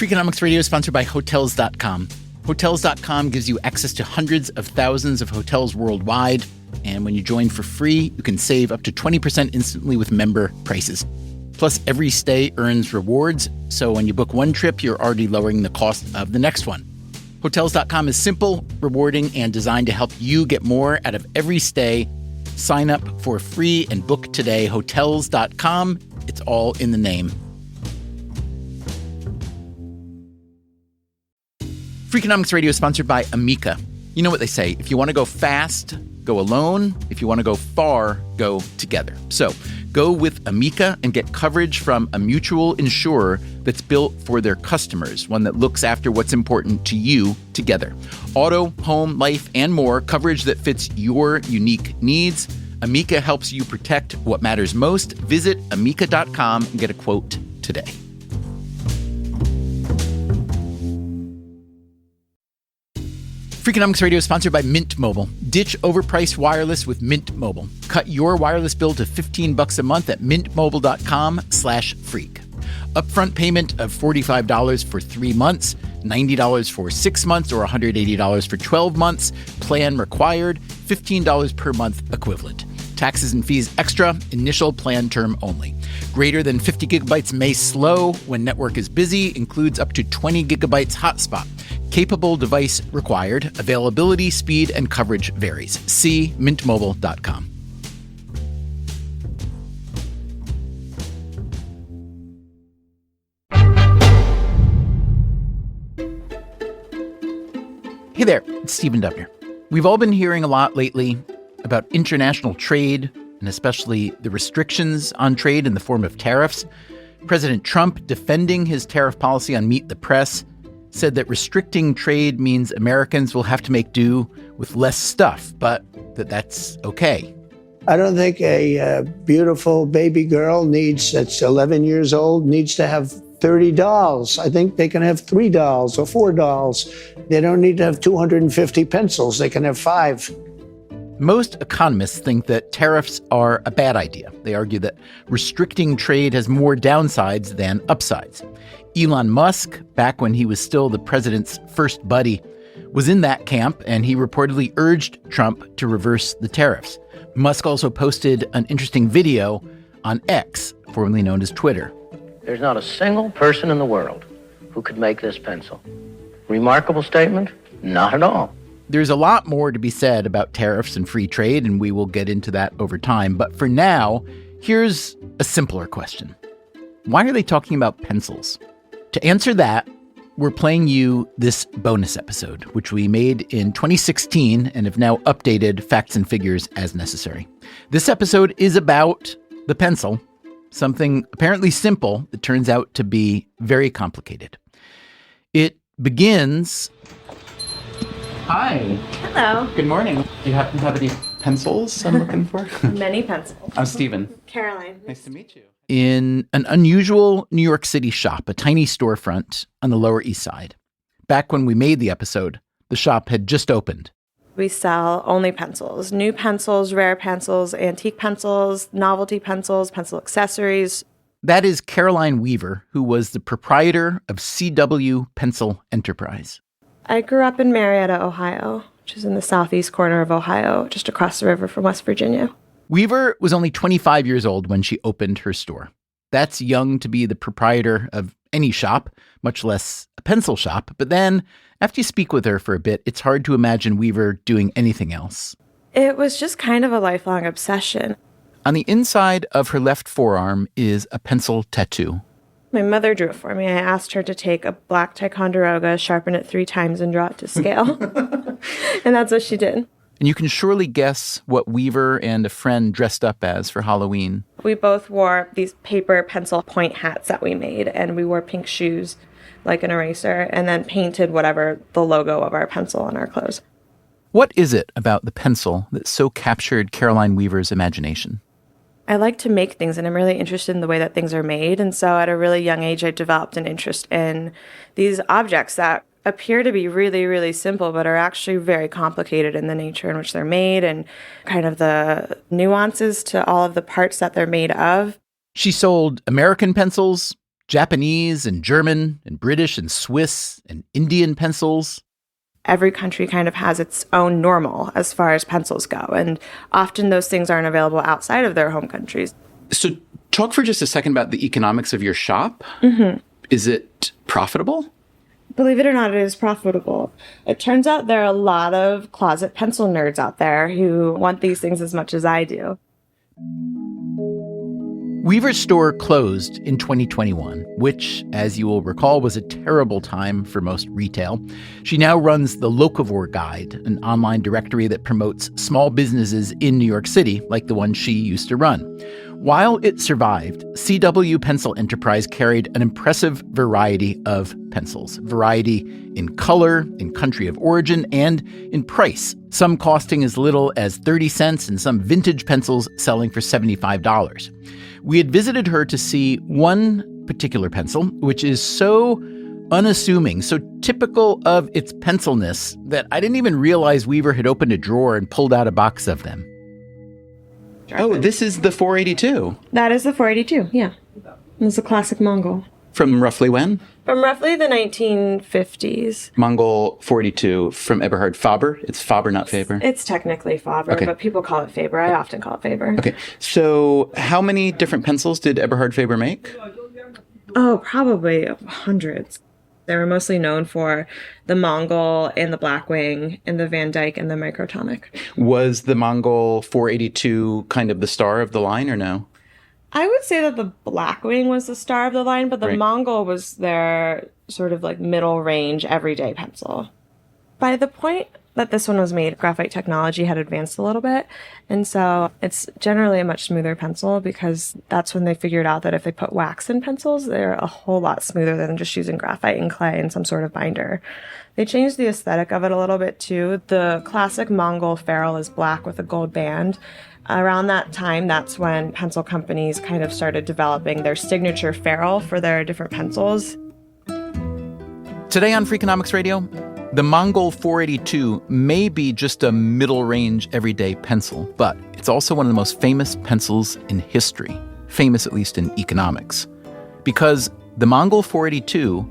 Freakonomics Radio is sponsored by Hotels.com. Hotels.com gives you access to hundreds of thousands of hotels worldwide. And when you join for free, you can save up to 20% instantly with member prices. Plus, every stay earns rewards. So when you book one trip, you're already lowering the cost of the next one. Hotels.com is simple, rewarding, and designed to help you get more out of every stay. Sign up for free and book today. Hotels.com. It's all in the name. Freakonomics Radio is sponsored by Amica. You know what they say, if you want to go fast, go alone. If you want to go far, go together. So go with Amica and get coverage from a mutual insurer that's built for their customers, one that looks after what's important to you together. Auto, home, life, and more, coverage that fits your unique needs. Amica helps you protect what matters most. Visit amica.com and get a quote today. Freakonomics Radio is sponsored by Mint Mobile. Ditch overpriced wireless with Mint Mobile. Cut your wireless bill to $15 a month at mintmobile.com/freak. Upfront payment of $45 for 3 months, $90 for 6 months, or $180 for 12 months. Plan required, $15 per month equivalent. Taxes and fees extra, initial plan term only. Greater than 50 gigabytes may slow when network is busy, includes up to 20 gigabytes hotspot. Capable device required. Availability, speed, and coverage varies. See mintmobile.com. Hey there, it's Stephen Dubner. We've all been hearing a lot lately about international trade, and especially the restrictions on trade in the form of tariffs. President Trump, defending his tariff policy on Meet the Press, said that restricting trade means Americans will have to make do with less stuff, but that's okay. I don't think a beautiful baby girl that's 11 years old needs to have 30 dolls. I think they can have 3 dolls or 4 dolls. They don't need to have 250 pencils. They can have 5. Most economists think that tariffs are a bad idea. They argue that restricting trade has more downsides than upsides. Elon Musk, back when he was still the president's first buddy, was in that camp, and he reportedly urged Trump to reverse the tariffs. Musk also posted an interesting video on X, formerly known as Twitter. There's not a single person in the world who could make this pencil. Remarkable statement? Not at all. There's a lot more to be said about tariffs and free trade, and we will get into that over time. But for now, here's a simpler question. Why are they talking about pencils? To answer that, we're playing you this bonus episode, which we made in 2016 and have now updated facts and figures as necessary. This episode is about the pencil, something apparently simple that turns out to be very complicated. It begins... Hi. Hello. Good morning. Do you happen to have any pencils I'm looking for? Many pencils. I'm Stephen. Caroline. Nice to meet you. In an unusual New York City shop, a tiny storefront on the Lower East Side. Back when we made the episode, the shop had just opened. We sell only pencils. New pencils, rare pencils, antique pencils, novelty pencils, pencil accessories. That is Caroline Weaver, who was the proprietor of CW Pencil Enterprise. I grew up in Marietta, Ohio, which is in the southeast corner of Ohio, just across the river from West Virginia. Weaver was only 25 years old when she opened her store. That's young to be the proprietor of any shop, much less a pencil shop. But then, after you speak with her for a bit, it's hard to imagine Weaver doing anything else. It was just kind of a lifelong obsession. On the inside of her left forearm is a pencil tattoo. My mother drew it for me. I asked her to take a black Ticonderoga, sharpen it 3 times, and draw it to scale. And that's what she did. And you can surely guess what Weaver and a friend dressed up as for Halloween. We both wore these paper pencil point hats that we made, and we wore pink shoes like an eraser, and then painted whatever the logo of our pencil on our clothes. What is it about the pencil that so captured Caroline Weaver's imagination? I like to make things, and I'm really interested in the way that things are made. And so at a really young age, I developed an interest in these objects that appear to be really, really simple, but are actually very complicated in the nature in which they're made and kind of the nuances to all of the parts that they're made of. She sold American pencils, Japanese and German and British and Swiss and Indian pencils. Every country kind of has its own normal as far as pencils go, and often those things aren't available outside of their home countries. So talk for just a second about the economics of your shop. Mm-hmm. Is it profitable? Believe it or not, it is profitable. It turns out there are a lot of closet pencil nerds out there who want these things as much as I do. Weaver's store closed in 2021, which, as you will recall, was a terrible time for most retail. She now runs the Locavore Guide, an online directory that promotes small businesses in New York City, like the one she used to run. While it survived, CW Pencil Enterprise carried an impressive variety of pencils. Variety in color, in country of origin, and in price. Some costing as little as 30 cents and some vintage pencils selling for $75. We had visited her to see one particular pencil, which is so unassuming, so typical of its pencilness that I didn't even realize Weaver had opened a drawer and pulled out a box of them. Oh, this is the 482. That is the 482, yeah. It's a classic Mongol. From roughly when? From roughly the 1950s. Mongol 482 from Eberhard Faber. It's Faber, not Faber. It's technically Faber, Okay. but people call it Faber. I often call it Faber. Okay, so how many different pencils did Eberhard Faber make? Oh, probably hundreds. They were mostly known for the Mongol and the Blackwing and the Van Dyke and the Microtomic. Was the Mongol 482 kind of the star of the line or no? I would say that the Blackwing was the star of the line, but the Right. Mongol was their sort of like middle range everyday pencil. By the point that this one was made, graphite technology had advanced a little bit. And so it's generally a much smoother pencil because that's when they figured out that if they put wax in pencils, they're a whole lot smoother than just using graphite and clay and some sort of binder. They changed the aesthetic of it a little bit too. The classic Mongol ferrule is black with a gold band. Around that time, that's when pencil companies kind of started developing their signature ferrule for their different pencils. Today on Freakonomics Radio, the Mongol 482 may be just a middle-range everyday pencil, but it's also one of the most famous pencils in history, famous at least in economics, because the Mongol 482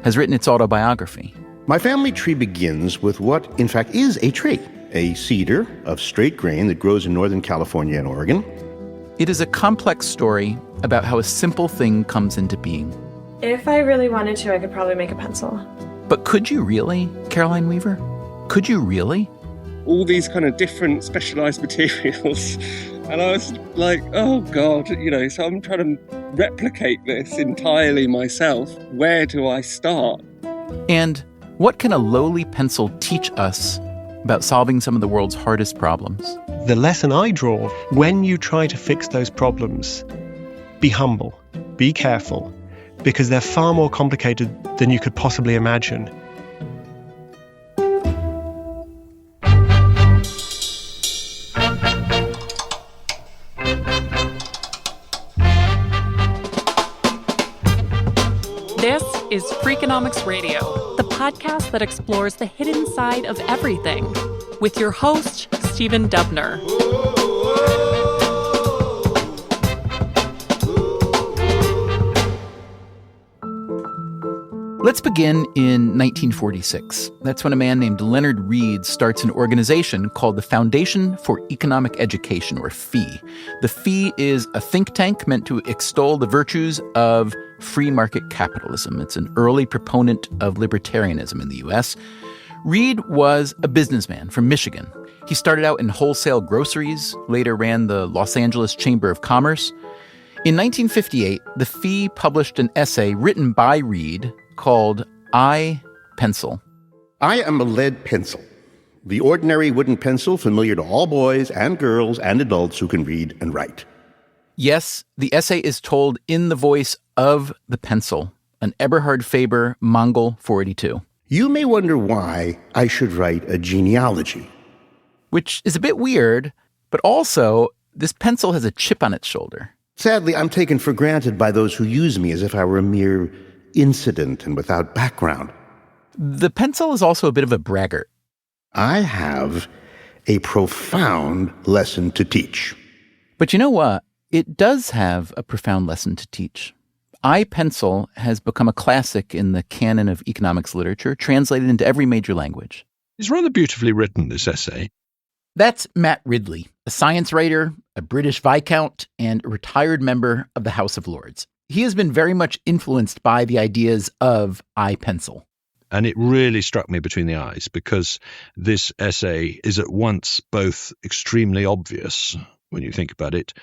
has written its autobiography. My family tree begins with what, in fact, is a tree, a cedar of straight grain that grows in Northern California and Oregon. It is a complex story about how a simple thing comes into being. If I really wanted to, I could probably make a pencil. But could you really, Caroline Weaver? Could you really? All these kind of different specialized materials. And I was like, oh God, so I'm trying to replicate this entirely myself. Where do I start? And what can a lowly pencil teach us about solving some of the world's hardest problems? The lesson I draw, when you try to fix those problems, be humble, be careful, because they're far more complicated than you could possibly imagine. This is Freakonomics Radio, the podcast that explores the hidden side of everything, with your host, Stephen Dubner. Let's begin in 1946. That's when a man named Leonard Read starts an organization called the Foundation for Economic Education, or FEE. The FEE is a think tank meant to extol the virtues of free market capitalism. It's an early proponent of libertarianism in the U.S. Read was a businessman from Michigan. He started out in wholesale groceries, later ran the Los Angeles Chamber of Commerce. In 1958, the FEE published an essay written by Read called I, Pencil. I am a lead pencil, the ordinary wooden pencil familiar to all boys and girls and adults who can read and write. Yes, the essay is told in the voice of the pencil, an Eberhard Faber Mongol 482. You may wonder why I should write a genealogy. Which is a bit weird, but also this pencil has a chip on its shoulder. Sadly, I'm taken for granted by those who use me as if I were a mere incident and without background. The pencil is also a bit of a braggart. I have a profound lesson to teach. But you know what? It does have a profound lesson to teach. iPencil has become a classic in the canon of economics literature, translated into every major language. It's rather beautifully written, this essay. That's Matt Ridley, a science writer, a British Viscount, and a retired member of the House of Lords. He has been very much influenced by the ideas of iPencil. And it really struck me between the eyes because this essay is at once both extremely obvious when you think about it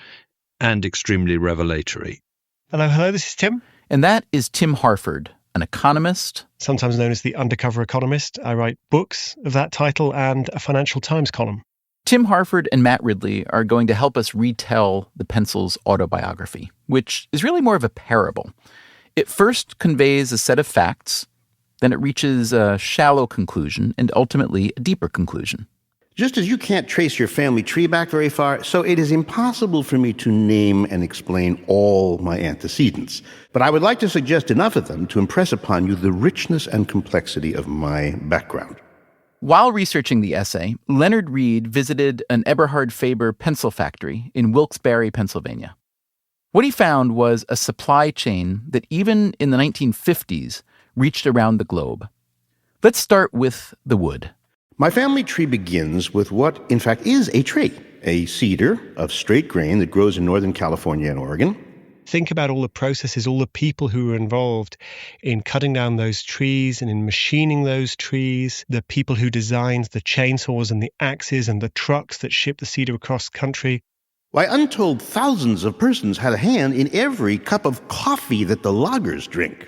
and extremely revelatory. Hello, this is Tim. And that is Tim Harford, an economist. Sometimes known as the undercover economist. I write books of that title and a Financial Times column. Tim Harford and Matt Ridley are going to help us retell the pencil's autobiography, which is really more of a parable. It first conveys a set of facts, then it reaches a shallow conclusion, and ultimately a deeper conclusion. Just as you can't trace your family tree back very far, so it is impossible for me to name and explain all my antecedents. But I would like to suggest enough of them to impress upon you the richness and complexity of my background. While researching the essay, Leonard Read visited an Eberhard Faber pencil factory in Wilkes-Barre, Pennsylvania. What he found was a supply chain that even in the 1950s reached around the globe. Let's start with the wood. My family tree begins with what, in fact, is a tree, a cedar of straight grain that grows in Northern California and Oregon. Think about all the processes, all the people who were involved in cutting down those trees and in machining those trees, the people who designed the chainsaws and the axes and the trucks that shipped the cedar across country. Why, untold thousands of persons had a hand in every cup of coffee that the loggers drink.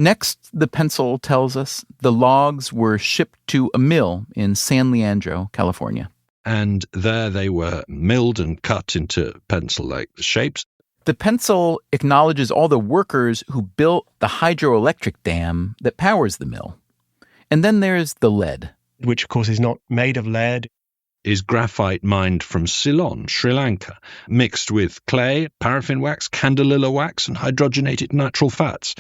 Next, the pencil tells us the logs were shipped to a mill in San Leandro, California. And there they were milled and cut into pencil-like shapes. The pencil acknowledges all the workers who built the hydroelectric dam that powers the mill. And then there's the lead. Which, of course, is not made of lead. Is graphite mined from Ceylon, Sri Lanka, mixed with clay, paraffin wax, candelilla wax, and hydrogenated natural fats.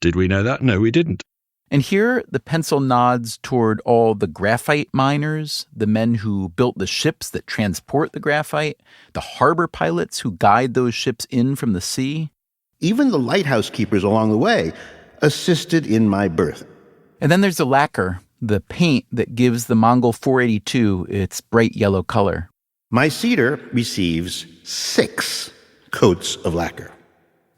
Did we know that? No, we didn't. And here, the pencil nods toward all the graphite miners, the men who built the ships that transport the graphite, the harbor pilots who guide those ships in from the sea. Even the lighthouse keepers along the way assisted in my birth. And then there's the lacquer, the paint that gives the Mongol 482 its bright yellow color. My cedar receives 6 coats of lacquer.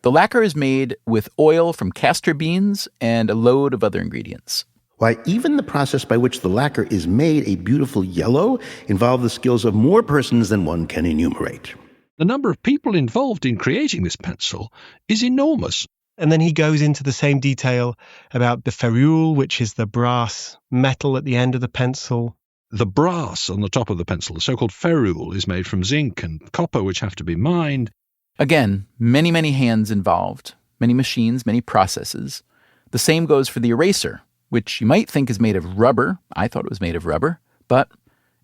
The lacquer is made with oil from castor beans and a load of other ingredients. Why, even the process by which the lacquer is made a beautiful yellow involved the skills of more persons than one can enumerate. The number of people involved in creating this pencil is enormous. And then he goes into the same detail about the ferrule, which is the brass metal at the end of the pencil. The brass on the top of the pencil, the so-called ferrule, is made from zinc and copper, which have to be mined. Again, many, many hands involved, many machines, many processes. The same goes for the eraser, which you might think is made of rubber. I thought it was made of rubber, but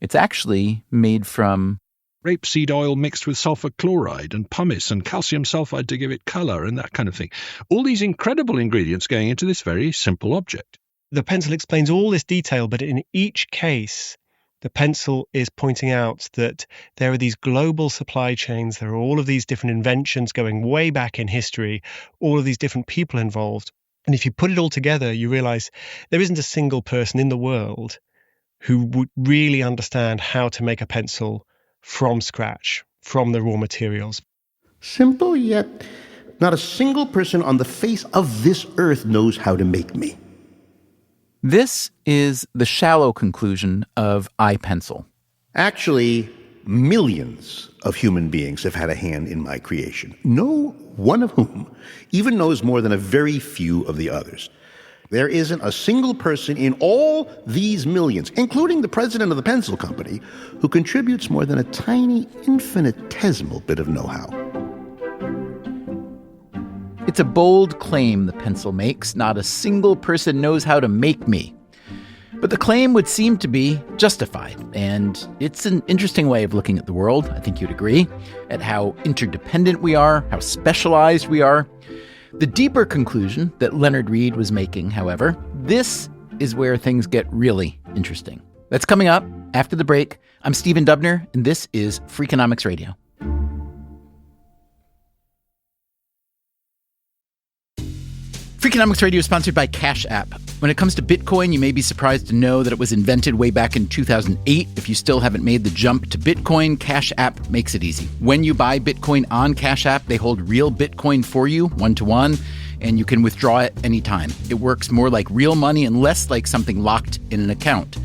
it's actually made from rapeseed oil mixed with sulfur chloride and pumice and calcium sulfide to give it color and that kind of thing. All these incredible ingredients going into this very simple object. The pencil explains all this detail, but in each case, the pencil is pointing out that there are these global supply chains, there are all of these different inventions going way back in history, all of these different people involved. And if you put it all together, you realize there isn't a single person in the world who would really understand how to make a pencil from scratch, from the raw materials. Simple, yet not a single person on the face of this earth knows how to make me. This is the shallow conclusion of iPencil. Actually, millions of human beings have had a hand in my creation, no one of whom even knows more than a very few of the others. There isn't a single person in all these millions, including the president of the pencil company, who contributes more than a tiny, infinitesimal bit of know-how. It's a bold claim the pencil makes. Not a single person knows how to make me. But the claim would seem to be justified, and it's an interesting way of looking at the world, I think you'd agree, at how interdependent we are, how specialized we are. The deeper conclusion that Leonard Read was making, however, this is where things get really interesting. That's coming up after the break. I'm Stephen Dubner, and this is Freakonomics Radio. Freakonomics Radio is sponsored by Cash App. When it comes to Bitcoin, you may be surprised to know that it was invented way back in 2008. If you still haven't made the jump to Bitcoin, Cash App makes it easy. When you buy Bitcoin on Cash App, they hold real Bitcoin for you, one-to-one, and you can withdraw it anytime. It works more like real money and less like something locked in an account.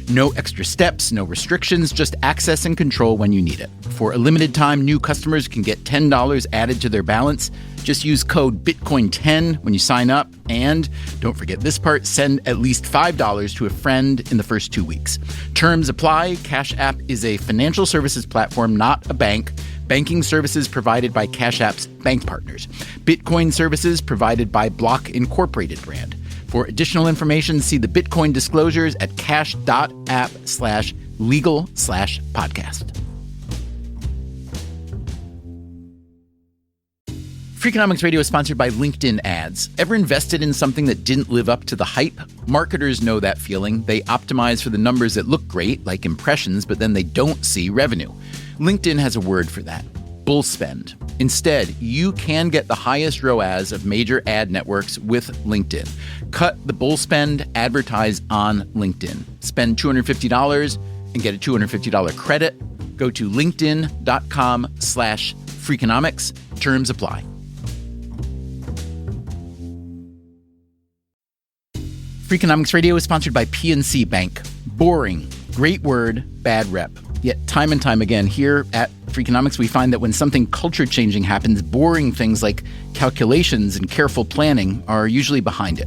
No extra steps, no restrictions, just access and control when you need it. For a limited time, new customers can get $10 added to their balance. Just use code BITCOIN10 when you sign up. And don't forget this part, send at least $5 to a friend in the first 2 weeks. Terms apply. Cash App is a financial services platform, not a bank. Banking services provided by Cash App's bank partners. Bitcoin services provided by Block Incorporated brand. For additional information, see the Bitcoin disclosures at cash.app/legal/podcast. Freakonomics Radio is sponsored by LinkedIn Ads. Ever invested in something that didn't live up to the hype? Marketers know that feeling. They optimize for the numbers that look great, like impressions, but then they don't see revenue. LinkedIn has a word for that: bull spend. Instead, you can get the highest ROAS of major ad networks with LinkedIn. Cut the bull spend, advertise on LinkedIn. Spend $250 and get a $250 credit. Go to linkedin.com/Freakonomics. Terms apply. Freakonomics Radio is sponsored by PNC Bank. Boring, great word, bad rep. Yet time and time again here at Freakonomics, we find that when something culture-changing happens, boring things like calculations and careful planning are usually behind it.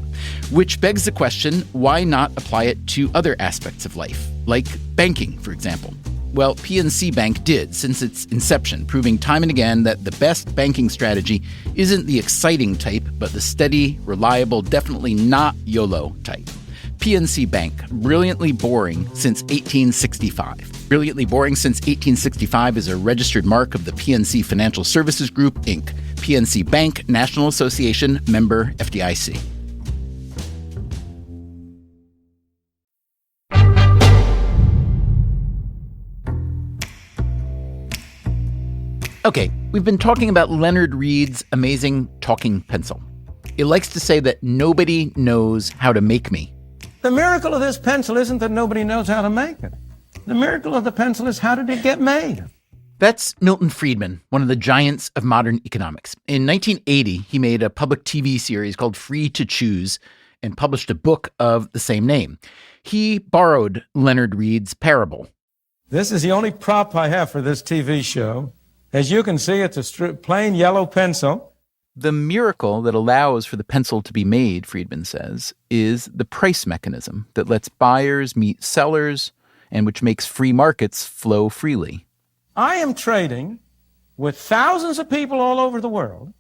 Which begs the question, why not apply it to other aspects of life, like banking, for example? Well, PNC Bank did since its inception, proving time and again that the best banking strategy isn't the exciting type, but the steady, reliable, definitely not YOLO type. PNC Bank, brilliantly boring since 1865. Brilliantly boring since 1865 is a registered mark of the PNC Financial Services Group, Inc. PNC Bank, National Association, member FDIC. Okay, we've been talking about Leonard Read's amazing talking pencil. It likes to say that nobody knows how to make me. The miracle of this pencil isn't that nobody knows how to make it. The miracle of the pencil is, how did it get made? That's Milton Friedman, one of the giants of modern economics. In 1980, he made a public TV series called Free to Choose and published a book of the same name. He borrowed Leonard Read's parable. This is the only prop I have for this TV show. As you can see, it's a plain yellow pencil. The miracle that allows for the pencil to be made, Friedman says, is the price mechanism that lets buyers meet sellers and which makes free markets flow freely. I am trading with thousands of people all over the world.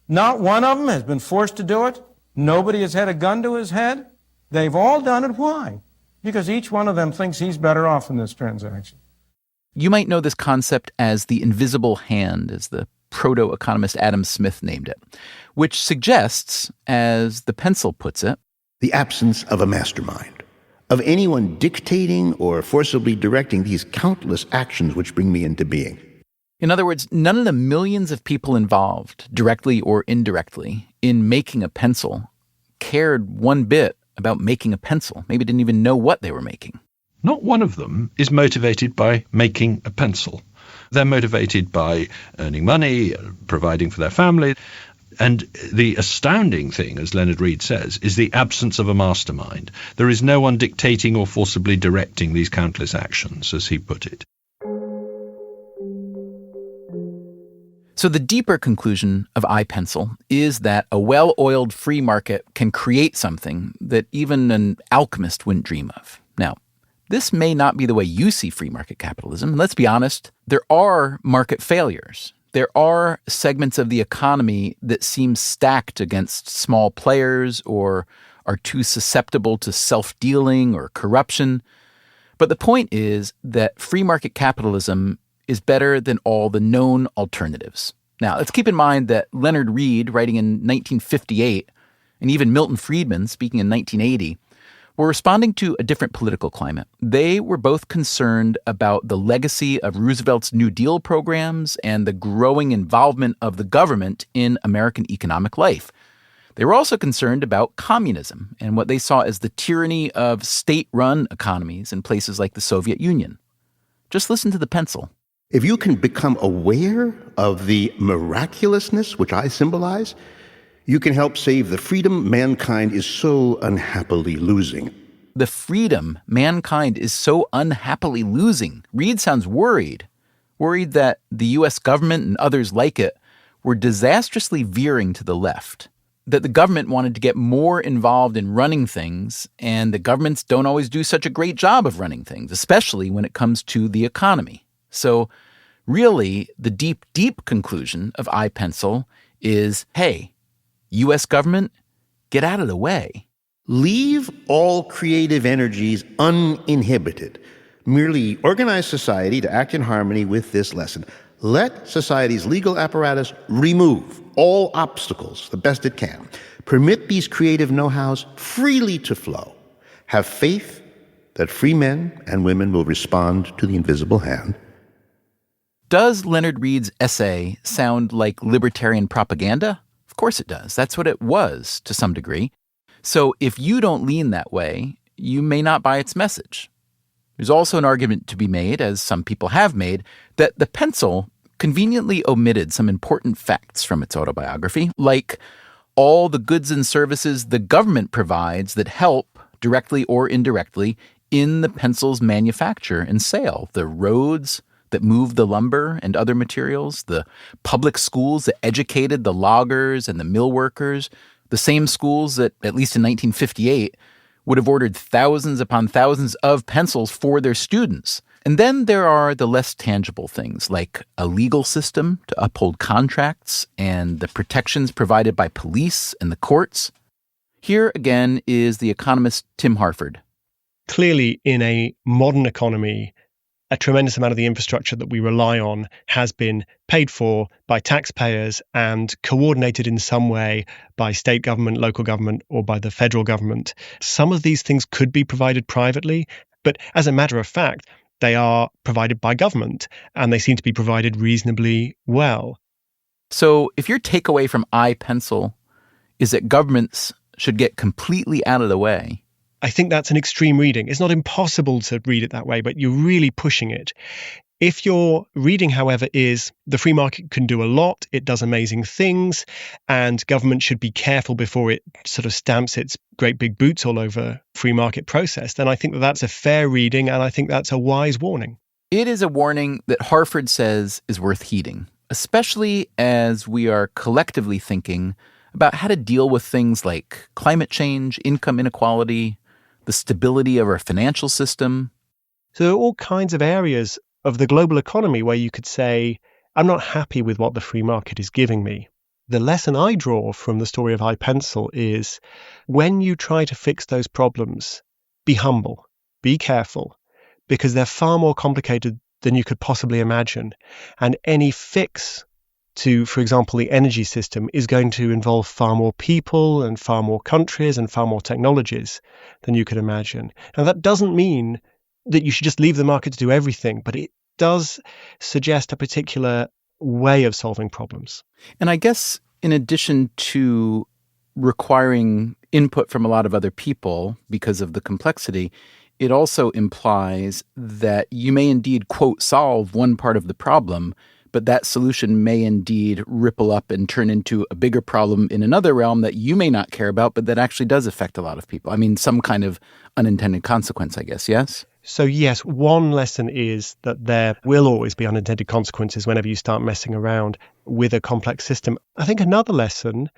Not one of them has been forced to do it. Nobody has had a gun to his head. They've all done it. Why? Because each one of them thinks he's better off in this transaction. You might know this concept as the invisible hand, as the proto-economist Adam Smith named it, which suggests, as the pencil puts it, the absence of a mastermind, of anyone dictating or forcibly directing these countless actions which bring me into being. In other words, none of the millions of people involved, directly or indirectly, in making a pencil cared one bit about making a pencil. Maybe didn't even know what they were making. Not one of them is motivated by making a pencil. They're motivated by earning money, providing for their family. And the astounding thing, as Leonard Read says, is the absence of a mastermind. There is no one dictating or forcibly directing these countless actions, as he put it. So the deeper conclusion of iPencil is that a well-oiled free market can create something that even an alchemist wouldn't dream of. Now, this may not be the way you see free market capitalism. And let's be honest, there are market failures. There are segments of the economy that seem stacked against small players or are too susceptible to self-dealing or corruption. But the point is that free market capitalism is better than all the known alternatives. Now, let's keep in mind that Leonard Read, writing in 1958, and even Milton Friedman, speaking in 1980, were responding to a different political climate. They were both concerned about the legacy of Roosevelt's New Deal programs and the growing involvement of the government in American economic life. They were also concerned about communism and what they saw as the tyranny of state-run economies in places like the Soviet Union. Just listen to the pencil. If you can become aware of the miraculousness which I symbolize, you can help save the freedom mankind is so unhappily losing. The freedom mankind is so unhappily losing. Reed sounds worried that the U.S. government and others like it were disastrously veering to the left, that the government wanted to get more involved in running things, and the governments don't always do such a great job of running things, especially when it comes to the economy. So really, the deep, deep conclusion of iPencil is, hey, U.S. government, get out of the way. Leave all creative energies uninhibited. Merely organize society to act in harmony with this lesson. Let society's legal apparatus remove all obstacles the best it can. Permit these creative know-hows freely to flow. Have faith that free men and women will respond to the invisible hand. Does Leonard Read's essay sound like libertarian propaganda? Of course it does. That's what it was to some degree. So if you don't lean that way, you may not buy its message. There's also an argument to be made, as some people have made, that the pencil conveniently omitted some important facts from its autobiography, like all the goods and services the government provides that help, directly or indirectly, in the pencil's manufacture and sale. The roads that moved the lumber and other materials, the public schools that educated the loggers and the mill workers, the same schools that, at least in 1958, would have ordered thousands upon thousands of pencils for their students. And then there are the less tangible things, like a legal system to uphold contracts and the protections provided by police and the courts. Here again is the economist Tim Harford. Clearly, in a modern economy, a tremendous amount of the infrastructure that we rely on has been paid for by taxpayers and coordinated in some way by state government, local government, or by the federal government. Some of these things could be provided privately, but as a matter of fact, they are provided by government, and they seem to be provided reasonably well. So if your takeaway from iPencil is that governments should get completely out of the way, I think that's an extreme reading. It's not impossible to read it that way, but you're really pushing it. If your reading, however, is the free market can do a lot, it does amazing things, and government should be careful before it sort of stamps its great big boots all over free market process, then I think that that's a fair reading, and I think that's a wise warning. It is a warning that Harford says is worth heeding, especially as we are collectively thinking about how to deal with things like climate change, income inequality, the stability of our financial system. So there are all kinds of areas of the global economy where you could say, I'm not happy with what the free market is giving me. The lesson I draw from the story of iPencil is when you try to fix those problems, be humble, be careful, because they're far more complicated than you could possibly imagine. And any fix to, for example, the energy system is going to involve far more people and far more countries and far more technologies than you could imagine. Now, that doesn't mean that you should just leave the market to do everything, but it does suggest a particular way of solving problems. And I guess in addition to requiring input from a lot of other people because of the complexity, it also implies that you may indeed, quote, solve one part of the problem, but that solution may indeed ripple up and turn into a bigger problem in another realm that you may not care about, but that actually does affect a lot of people. I mean, some kind of unintended consequence, I guess, yes? So yes, one lesson is that there will always be unintended consequences whenever you start messing around with a complex system. I think another lesson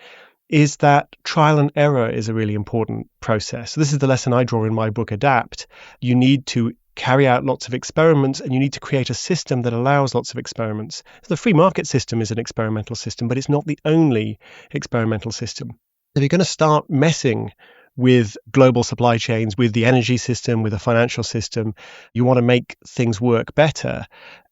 is that trial and error is a really important process. So this is the lesson I draw in my book, Adapt. You need to carry out lots of experiments, and you need to create a system that allows lots of experiments. So the free market system is an experimental system, but it's not the only experimental system. If you're going to start messing with global supply chains, with the energy system, with the financial system, you want to make things work better,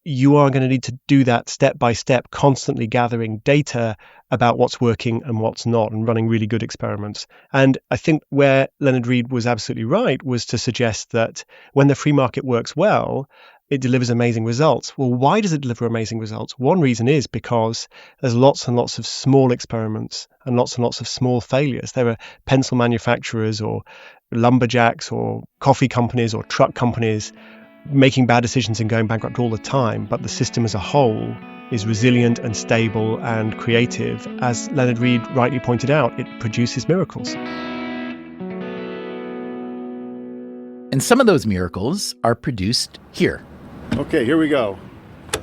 you are going to need to do that step by step, constantly gathering data about what's working and what's not, and running really good experiments. And I think where Leonard Read was absolutely right was to suggest that when the free market works well, it delivers amazing results. Well, why does it deliver amazing results? One reason is because there's lots and lots of small experiments and lots of small failures. There are pencil manufacturers or lumberjacks or coffee companies or truck companies making bad decisions and going bankrupt all the time, but the system as a whole is resilient and stable and creative. As Leonard Read rightly pointed out, it produces miracles. And some of those miracles are produced here. Okay, here we go.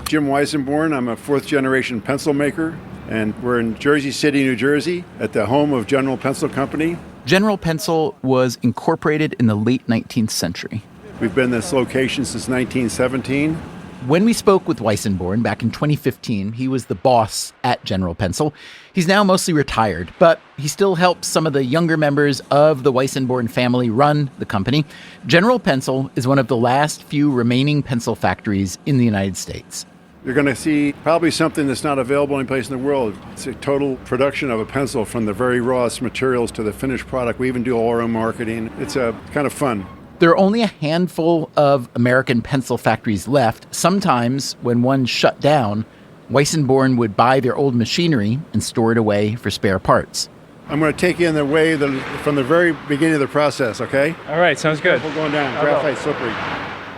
Jim Weissenborn. I'm a fourth-generation pencil maker, and we're in Jersey City, New Jersey, at the home of General Pencil Company. General Pencil was incorporated in the late 19th century. We've been in this location since 1917. When we spoke with Weissenborn back in 2015, he was the boss at General Pencil. He's now mostly retired, but he still helps some of the younger members of the Weissenborn family run the company. General Pencil is one of the last few remaining pencil factories in the United States. You're going to see probably something that's not available anyplace in the world. It's a total production of a pencil from the very rawest materials to the finished product. We even do all our own marketing. It's kind of fun. There are only a handful of American pencil factories left. Sometimes, when one shut down, Weissenborn would buy their old machinery and store it away for spare parts. I'm going to take you in the way from the very beginning of the process, okay? All right, sounds good. We're going down. Graphite slippery.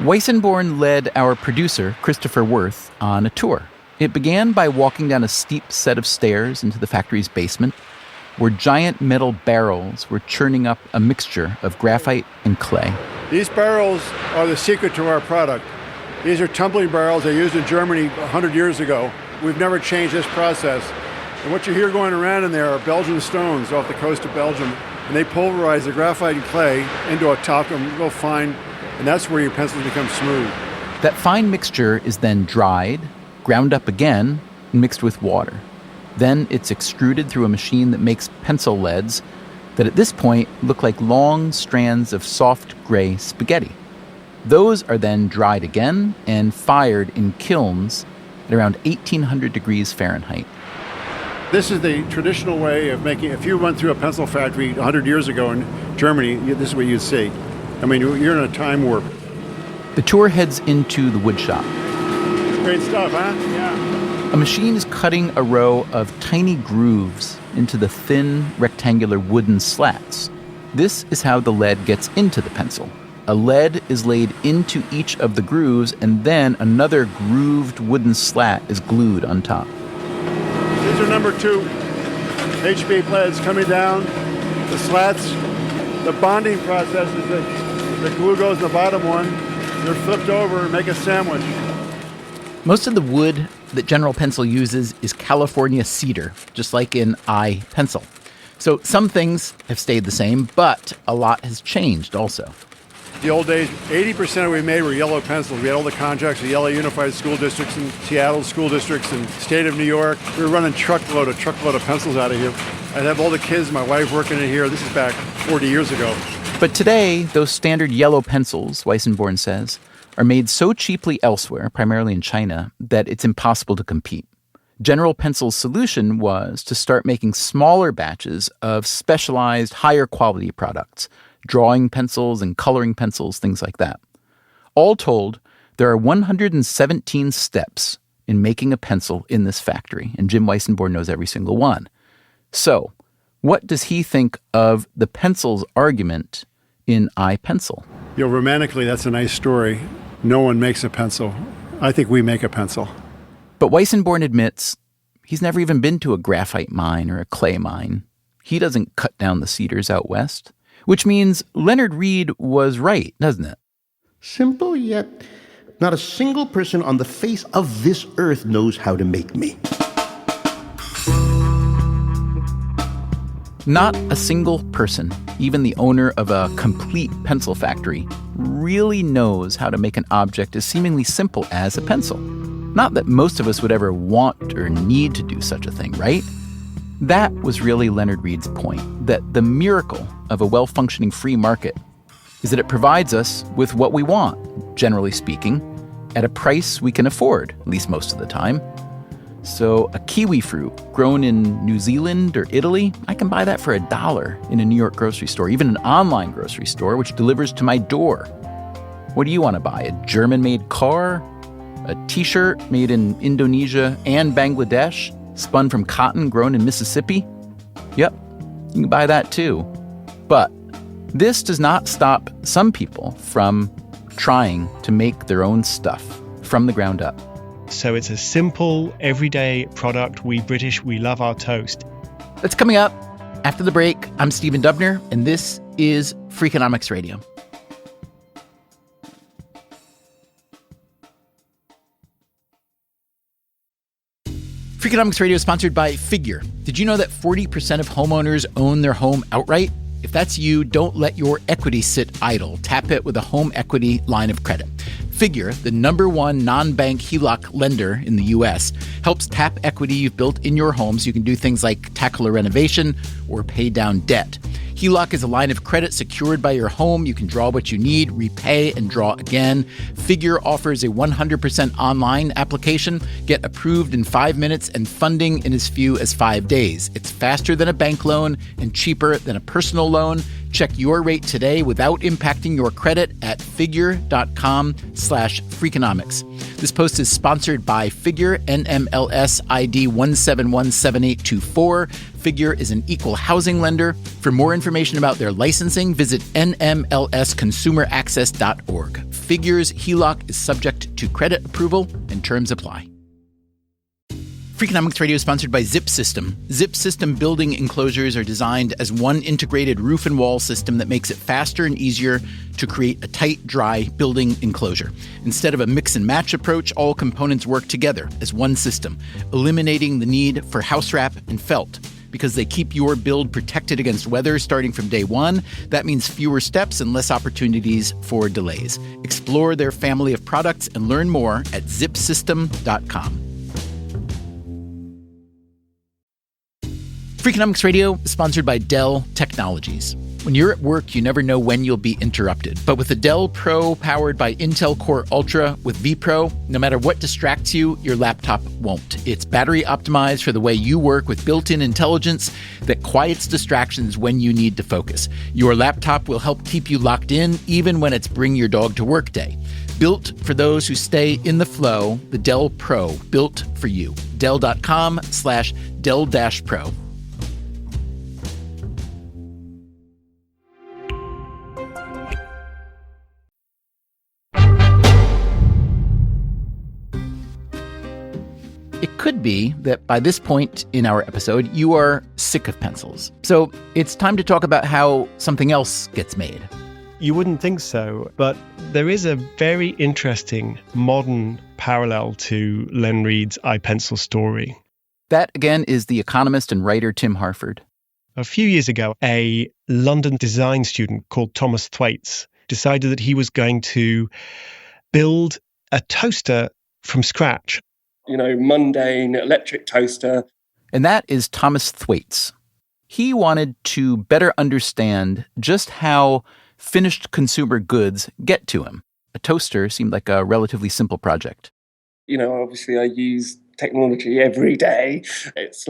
Weissenborn led our producer, Christopher Worth, on a tour. It began by walking down a steep set of stairs into the factory's basement, where giant metal barrels were churning up a mixture of graphite and clay. These barrels are the secret to our product. These are tumbling barrels they used in Germany 100 years ago. We've never changed this process. And what you hear going around in there are Belgian stones off the coast of Belgium. And they pulverize the graphite and clay into a talcum real fine, and that's where your pencils become smooth. That fine mixture is then dried, ground up again, and mixed with water. Then it's extruded through a machine that makes pencil leads that at this point look like long strands of soft gray spaghetti. Those are then dried again and fired in kilns at around 1800 degrees Fahrenheit. This is the traditional way of making. If you went through a pencil factory 100 years ago in Germany, this is what you'd see. I mean, you're in a time warp. The tour heads into the wood shop. Great stuff, huh? Yeah. A machine is cutting a row of tiny grooves into the thin, rectangular wooden slats. This is how the lead gets into the pencil. A lead is laid into each of the grooves, and then another grooved wooden slat is glued on top. These are number 2 HB leads coming down. The slats, the bonding process is that the glue goes in the bottom one. They're flipped over and make a sandwich. Most of the wood that General Pencil uses is California cedar, just like in iPencil. So some things have stayed the same, but a lot has changed also. The old days, 80% of what we made were yellow pencils. We had all the contracts with yellow unified school districts and Seattle school districts and state of New York. We were running truckload of pencils out of here. I'd have all the kids, my wife working in here. This is back 40 years ago. But today, those standard yellow pencils, Weissenborn says, are made so cheaply elsewhere, primarily in China, that it's impossible to compete. General Pencil's solution was to start making smaller batches of specialized, higher quality products, drawing pencils and coloring pencils, things like that. All told, there are 117 steps in making a pencil in this factory, and Jim Weissenborn knows every single one. So, what does he think of the pencil's argument in iPencil? Romantically, that's a nice story. No one makes a pencil. I think we make a pencil. But Weissenborn admits he's never even been to a graphite mine or a clay mine. He doesn't cut down the cedars out west, which means Leonard Read was right, doesn't it? Simple, yet not a single person on the face of this earth knows how to make me. Not a single person, even the owner of a complete pencil factory, really knows how to make an object as seemingly simple as a pencil. Not that most of us would ever want or need to do such a thing, right? That was really Leonard Read's point, that the miracle of a well-functioning free market is that it provides us with what we want, generally speaking, at a price we can afford, at least most of the time. So a kiwi fruit grown in New Zealand or Italy, I can buy that for $1 in a New York grocery store, even an online grocery store, which delivers to my door. What do you want to buy? A German-made car? A t-shirt made in Indonesia and Bangladesh? Spun from cotton grown in Mississippi? Yep, you can buy that too. But this does not stop some people from trying to make their own stuff from the ground up. So it's a simple, everyday product. We British, we love our toast. That's coming up after the break. I'm Stephen Dubner, and this is Freakonomics Radio. Freakonomics Radio is sponsored by Figure. Did you know that 40% of homeowners own their home outright? If that's you, don't let your equity sit idle. Tap it with a home equity line of credit. Figure, the #1 non-bank HELOC lender in the U.S., helps tap equity you've built in your home so you can do things like tackle a renovation or pay down debt. HELOC is a line of credit secured by your home. You can draw what you need, repay, and draw again. Figure offers a 100% online application. Get approved in 5 minutes and funding in as few as 5 days. It's faster than a bank loan and cheaper than a personal loan. Check your rate today without impacting your credit at figure.com/Freakonomics. This post is sponsored by Figure, NMLS ID 1717824. Figure is an equal housing lender. For more information about their licensing, visit nmlsconsumeraccess.org. Figure's HELOC is subject to credit approval and terms apply. Freakonomics Radio is sponsored by Zip System. Zip System building enclosures are designed as one integrated roof and wall system that makes it faster and easier to create a tight, dry building enclosure. Instead of a mix and match approach, all components work together as one system, eliminating the need for house wrap and felt. Because they keep your build protected against weather starting from day one, that means fewer steps and less opportunities for delays. Explore their family of products and learn more at zipsystem.com. Freakonomics Radio is sponsored by Dell Technologies. When you're at work, you never know when you'll be interrupted. But with the Dell Pro powered by Intel Core Ultra with vPro, no matter what distracts you, your laptop won't. It's battery optimized for the way you work with built-in intelligence that quiets distractions when you need to focus. Your laptop will help keep you locked in even when it's bring your dog to work day. Built for those who stay in the flow, the Dell Pro, built for you. Dell.com/Dell-Pro. It could be that by this point in our episode, you are sick of pencils. So it's time to talk about how something else gets made. You wouldn't think so, but there is a very interesting modern parallel to Len Reed's iPencil story. That, again, is the economist and writer Tim Harford. A few years ago, a London design student called Thomas Thwaites decided that he was going to build a toaster from scratch. Mundane electric toaster. And that is Thomas Thwaites. He wanted to better understand just how finished consumer goods get to him. A toaster seemed like a relatively simple project. Obviously I use technology every day. It's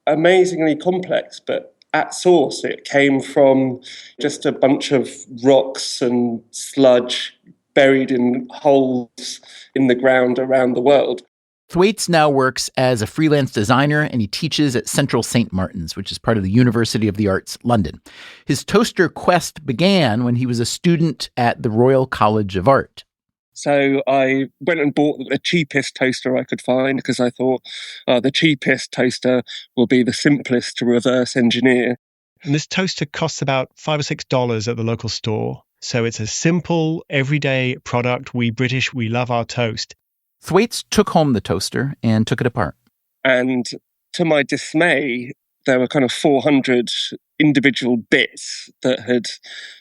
amazingly complex, but at source it came from just a bunch of rocks and sludge buried in holes in the ground around the world. Thwaites now works as a freelance designer, and he teaches at Central St. Martin's, which is part of the University of the Arts, London. His toaster quest began when he was a student at the Royal College of Art. So I went and bought the cheapest toaster I could find because I thought the cheapest toaster will be the simplest to reverse engineer. And this toaster costs about $5 or $6 at the local store. So it's a simple, everyday product. We British, we love our toast. Thwaites took home the toaster and took it apart. And to my dismay, there were kind of 400 individual bits that had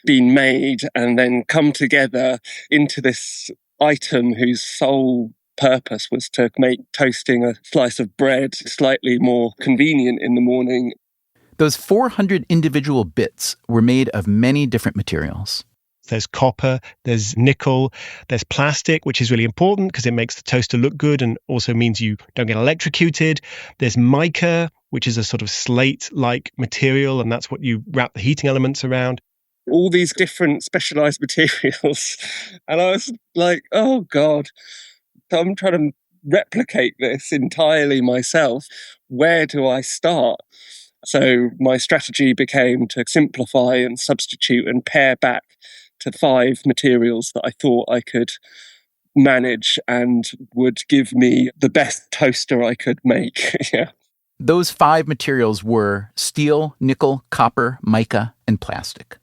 been made and then come together into this item whose sole purpose was to make toasting a slice of bread slightly more convenient in the morning. Those 400 individual bits were made of many different materials. There's copper, there's nickel, there's plastic, which is really important because it makes the toaster look good and also means you don't get electrocuted. There's mica, which is a sort of slate-like material, and that's what you wrap the heating elements around. all these different specialized materials. And I was like, oh God, I'm trying to replicate this entirely myself. Where do I start? So my strategy became to simplify and substitute and pare back to 5 materials that I thought I could manage and would give me the best toaster I could make. Yeah. Those 5 materials were steel, nickel, copper, mica, and plastic.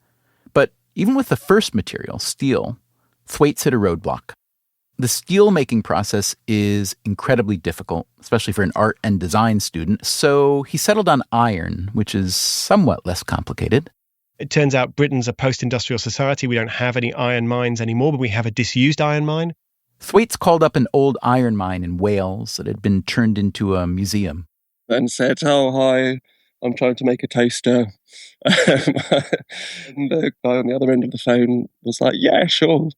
But even with the first material, steel, Thwaites hit a roadblock. The steel-making process is incredibly difficult, especially for an art and design student, so he settled on iron, which is somewhat less complicated. It turns out Britain's a post-industrial society. We don't have any iron mines anymore, but we have a disused iron mine. Thwaites called up an old iron mine in Wales that had been turned into a museum. And said, oh, hi, I'm trying to make a toaster. And the guy on the other end of the phone was like, yeah, sure,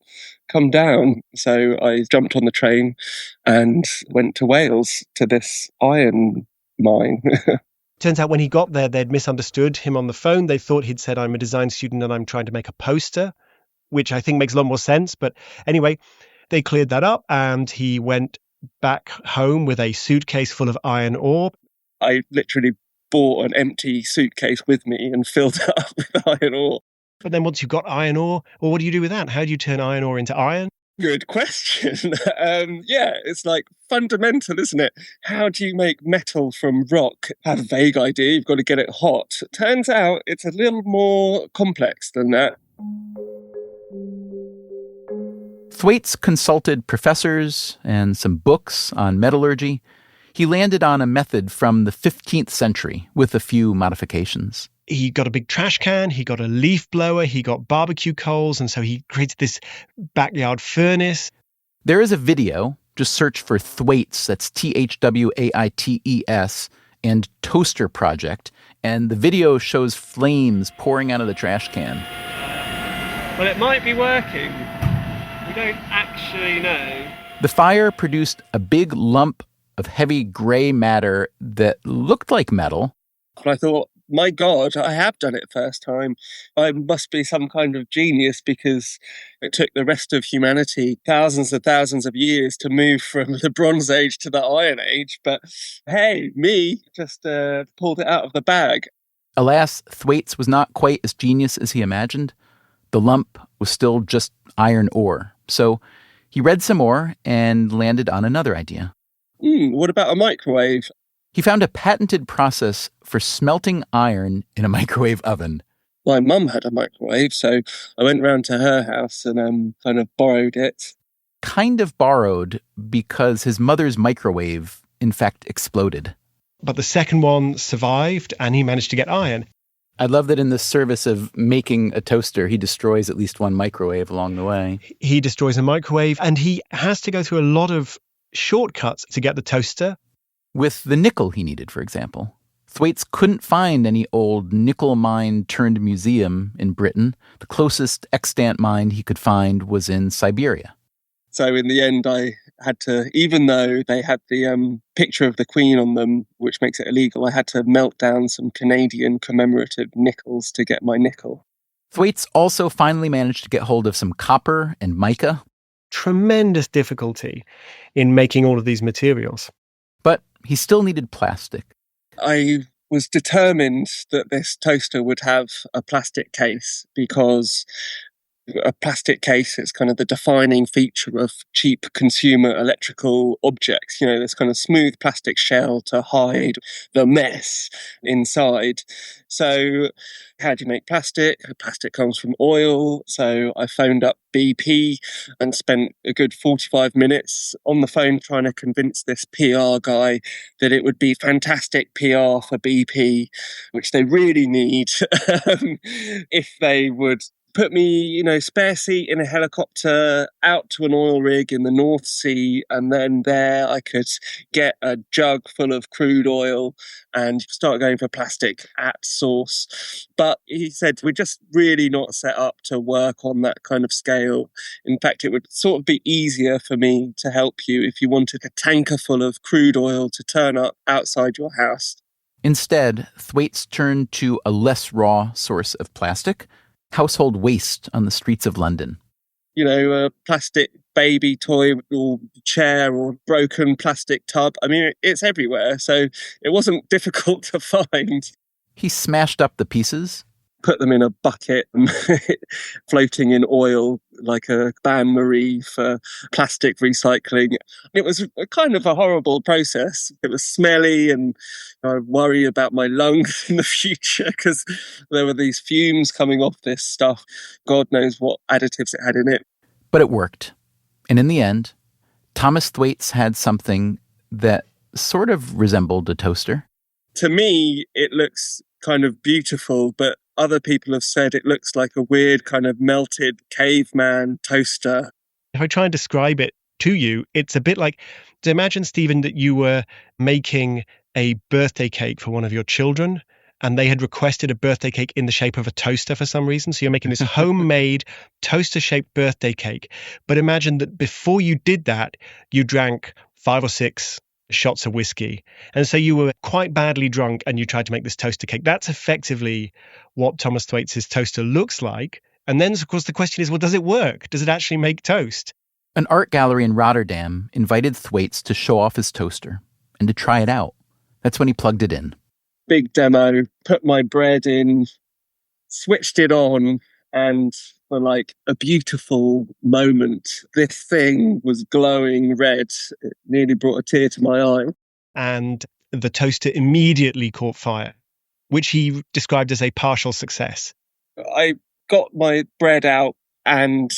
come down. So I jumped on the train and went to Wales to this iron mine. Turns out when he got there, they'd misunderstood him on the phone. They thought he'd said, I'm a design student and I'm trying to make a poster, which I think makes a lot more sense. But anyway, they cleared that up and he went back home with a suitcase full of iron ore. I literally bought an empty suitcase with me and filled it up with iron ore. But then once you've got iron ore, well, what do you do with that? How do you turn iron ore into iron? Good question. Yeah, it's like fundamental, isn't it? How do you make metal from rock? I have a vague idea. You've got to get it hot. Turns out it's a little more complex than that. Thwaites consulted professors and some books on metallurgy. He landed on a method from the 15th century with a few modifications. He got a big trash can, he got a leaf blower, he got barbecue coals, and so he created this backyard furnace. There is a video. Just search for Thwaites, that's Thwaites, and Toaster Project, and the video shows flames pouring out of the trash can. Well, it might be working. We don't actually know. The fire produced a big lump of heavy gray matter that looked like metal. And I thought, my God, I have done it first time. I must be some kind of genius because it took the rest of humanity thousands and thousands of years to move from the Bronze Age to the Iron Age. But hey, me just pulled it out of the bag. Alas, Thwaites was not quite as genius as he imagined. The lump was still just iron ore. So he read some more and landed on another idea. What about a microwave? He found a patented process for smelting iron in a microwave oven. My mum had a microwave, so I went round to her house and kind of borrowed it. Kind of borrowed because his mother's microwave, in fact, exploded. But the second one survived and he managed to get iron. I love that in the service of making a toaster, he destroys at least one microwave along the way. He destroys a microwave and he has to go through a lot of shortcuts to get the toaster. With the nickel he needed, for example. Thwaites couldn't find any old nickel mine turned museum in Britain. The closest extant mine he could find was in Siberia. So in the end, I had to, even though they had the picture of the Queen on them, which makes it illegal, I had to melt down some Canadian commemorative nickels to get my nickel. Thwaites also finally managed to get hold of some copper and mica. Tremendous difficulty in making all of these materials. But he still needed plastic. I was determined that this toaster would have a plastic case because a plastic case is kind of the defining feature of cheap consumer electrical objects. You know, this kind of smooth plastic shell to hide the mess inside. So how do you make plastic? Plastic comes from oil. So I phoned up BP and spent a good 45 minutes on the phone trying to convince this PR guy that it would be fantastic PR for BP, which they really need, if they would put me, spare seat in a helicopter out to an oil rig in the North Sea, and then there I could get a jug full of crude oil and start going for plastic at source. But he said, we're just really not set up to work on that kind of scale. In fact, it would sort of be easier for me to help you if you wanted a tanker full of crude oil to turn up outside your house. Instead, Thwaites turned to a less raw source of plastic, household waste on the streets of London. You know, a plastic baby toy or chair or broken plastic tub. I mean, it's everywhere, so it wasn't difficult to find. He smashed up the pieces, put them in a bucket, floating in oil like a bain-marie for plastic recycling. It was kind of a horrible process. It was smelly, and I worry about my lungs in the future because there were these fumes coming off this stuff. God knows what additives it had in it. But it worked. And in the end, Thomas Thwaites had something that sort of resembled a toaster. To me, it looks kind of beautiful, but other people have said it looks like a weird kind of melted caveman toaster. If I try and describe it to you, it's a bit like, to imagine, Stephen, that you were making a birthday cake for one of your children, and they had requested a birthday cake in the shape of a toaster for some reason. So you're making this homemade toaster-shaped birthday cake. But imagine that before you did that, you drank 5 or 6 shots of whiskey. And so you were quite badly drunk and you tried to make this toaster cake. That's effectively what Thomas Thwaites' toaster looks like. And then, of course, the question is, well, does it work? Does it actually make toast? An art gallery in Rotterdam invited Thwaites to show off his toaster and to try it out. That's when he plugged it in. Big demo, put my bread in, switched it on, and for like a beautiful moment, this thing was glowing red. It nearly brought a tear to my eye. And the toaster immediately caught fire, which he described as a partial success. I got my bread out, and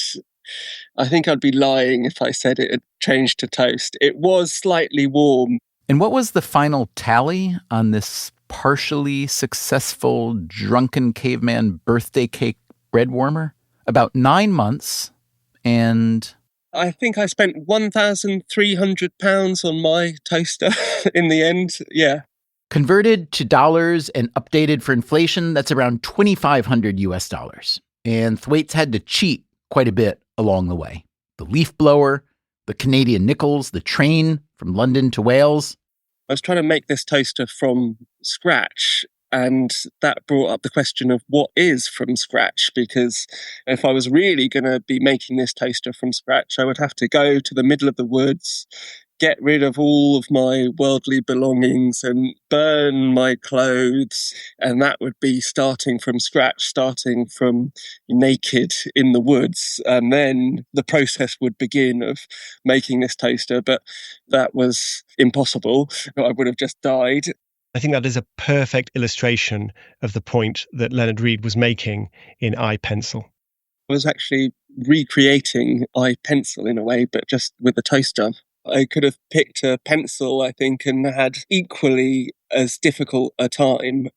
I think I'd be lying if I said it had changed to toast. It was slightly warm. And what was the final tally on this partially successful drunken caveman birthday cake bread warmer? About 9 months, and I think I spent £1,300 on my toaster in the end. Yeah. Converted to dollars and updated for inflation, that's around $2,500 US. And Thwaites had to cheat quite a bit along the way. The leaf blower, the Canadian nickels, the train from London to Wales. I was trying to make this toaster from scratch, and that brought up the question of what is from scratch, because if I was really going to be making this toaster from scratch, I would have to go to the middle of the woods, get rid of all of my worldly belongings and burn my clothes. And that would be starting from scratch, starting from naked in the woods. And then the process would begin of making this toaster. But that was impossible. I would have just died. I think that is a perfect illustration of the point that Leonard Read was making in iPencil. I was actually recreating iPencil in a way, but just with a toaster. I could have picked a pencil, I think, and had equally as difficult a time.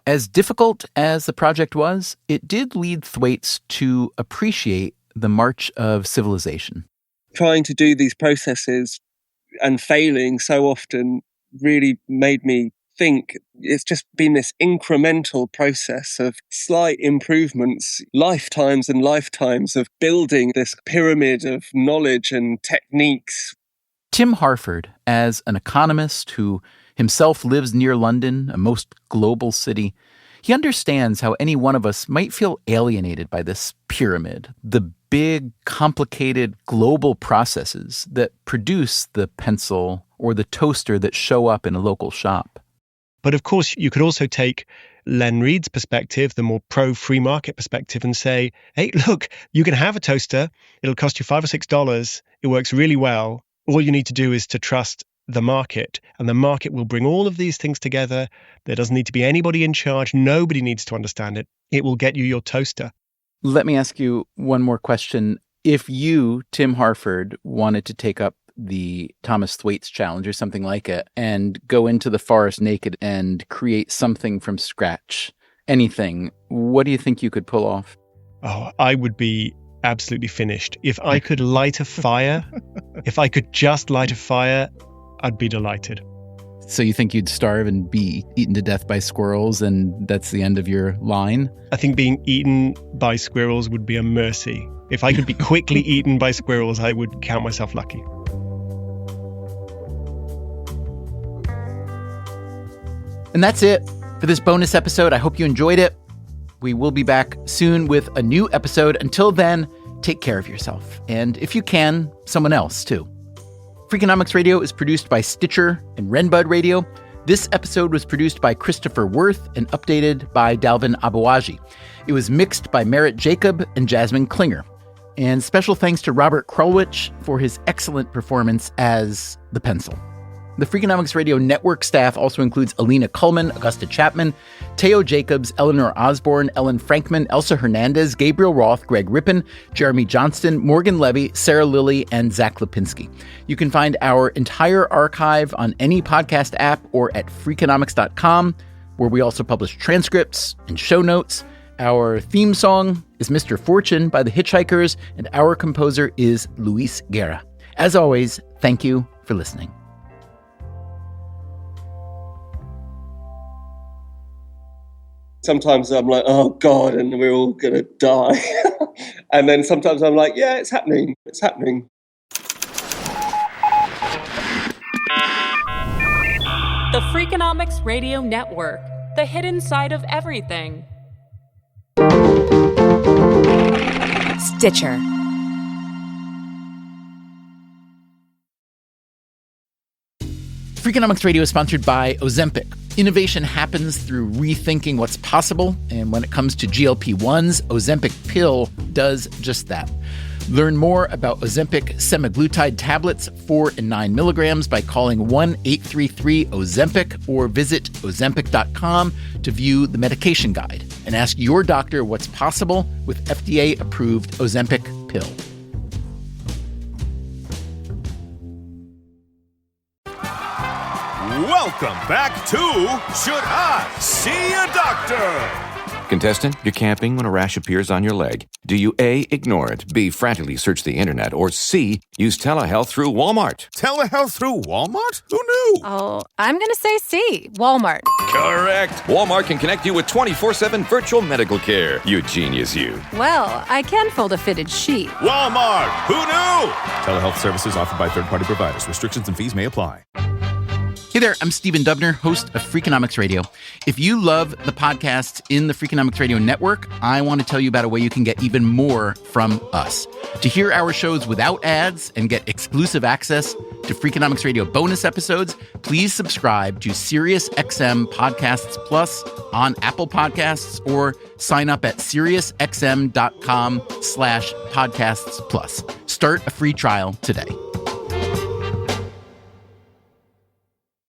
As difficult as the project was, it did lead Thwaites to appreciate the march of civilization. Trying to do these processes and failing so often really made me think it's just been this incremental process of slight improvements, lifetimes and lifetimes of building this pyramid of knowledge and techniques. Tim Harford, as an economist who himself lives near London, a most global city, he understands how any one of us might feel alienated by this pyramid, the big, complicated global processes that produce the pencil or the toaster that show up in a local shop. But of course, you could also take Len Read's perspective, the more pro-free market perspective, and say, hey, look, you can have a toaster. It'll cost you $5 or $6. It works really well. All you need to do is to trust the market, and the market will bring all of these things together. There doesn't need to be anybody in charge. Nobody needs to understand it. It will get you your toaster. Let me ask you one more question. If you, Tim Harford, wanted to take up the Thomas Thwaites challenge or something like it and go into the forest naked and create something from scratch, anything, what do you think you could pull off? Oh, I would be absolutely finished. If I could light a fire, if I could just light a fire, I'd be delighted. So you think you'd starve and be eaten to death by squirrels and that's the end of your line? I think being eaten by squirrels would be a mercy. If I could be quickly eaten by squirrels, I would count myself lucky. And that's it for this bonus episode. I hope you enjoyed it. We will be back soon with a new episode. Until then, take care of yourself. And if you can, someone else too. Freakonomics Radio is produced by Stitcher and Renbud Radio. This episode was produced by Christopher Worth and updated by Dalvin Abuaji. It was mixed by Merritt Jacob and Jasmine Klinger. And special thanks to Robert Krulwich for his excellent performance as the pencil. The Freakonomics Radio Network staff also includes Alina Kullman, Augusta Chapman, Teo Jacobs, Eleanor Osborne, Ellen Frankman, Elsa Hernandez, Gabriel Roth, Greg Rippin, Jeremy Johnston, Morgan Levy, Sarah Lilly, and Zach Lipinski. You can find our entire archive on any podcast app or at Freakonomics.com, where we also publish transcripts and show notes. Our theme song is Mr. Fortune by the Hitchhikers, and our composer is Luis Guerra. As always, thank you for listening. Sometimes I'm like, oh God, and we're all going to die. And then sometimes I'm like, yeah, it's happening. It's happening. The Freakonomics Radio Network, the hidden side of everything. Stitcher. Freakonomics Radio is sponsored by Ozempic. Innovation happens through rethinking what's possible, and when it comes to GLP-1s, Ozempic pill does just that. Learn more about Ozempic semaglutide tablets, 4 and 9 milligrams, by calling 1-833-OZEMPIC or visit Ozempic.com to view the medication guide and ask your doctor what's possible with FDA-approved Ozempic pill. Welcome back to Should I See a Doctor? Contestant, you're camping when a rash appears on your leg. Do you A, ignore it, B, frantically search the internet, or C, use telehealth through Walmart? Telehealth through Walmart? Who knew? Oh, I'm going to say C, Walmart. Correct. Walmart can connect you with 24/7 virtual medical care. You genius, you. Well, I can fold a fitted sheet. Walmart. Who knew? Telehealth services offered by third-party providers. Restrictions and fees may apply. Hey there, I'm Stephen Dubner, host of Freakonomics Radio. If you love the podcasts in the Freakonomics Radio Network, I want to tell you about a way you can get even more from us. To hear our shows without ads and get exclusive access to Freakonomics Radio bonus episodes, please subscribe to SiriusXM Podcasts Plus on Apple Podcasts or sign up at SiriusXM.com/podcasts plus. Start a free trial today.